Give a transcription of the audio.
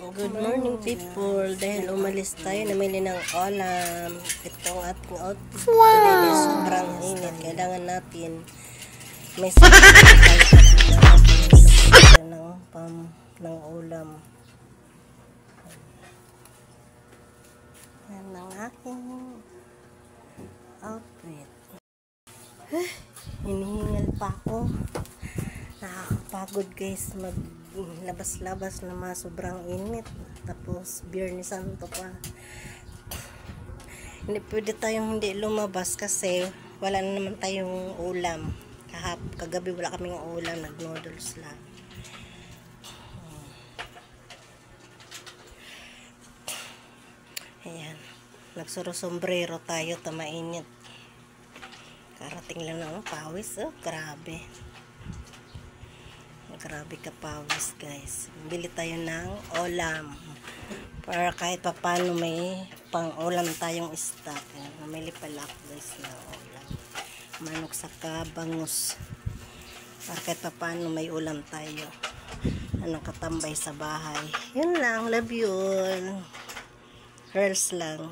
Good morning people. Dahil umalis tayo, namili ng ulam. Itong ating outfit today is sobrang init. Kailangan natin may ng ulam. Yan ang aking outfit. Hinihingal pa ako. Nakakapagod guys, maglabas-labas na sobrang init. Tapos Biyernes Santo pa. Hindi pwede tayong hindi lumabas kasi wala na naman tayong ulam. Kagabi wala kaming ulam, nag-noodles lang. Ayan, nagsuro-sombrero tayo, tamainit. Karating lang ng pawis, grabe. Grabe ka pawis guys. Bili tayo ng ulam para kahit papano may pang ulam tayong stock. Namili pala ako guys ng ulam, manok saka bangus, para kahit papano may ulam tayo na nakatambay sa bahay. Yun lang, love you all. Girls lang.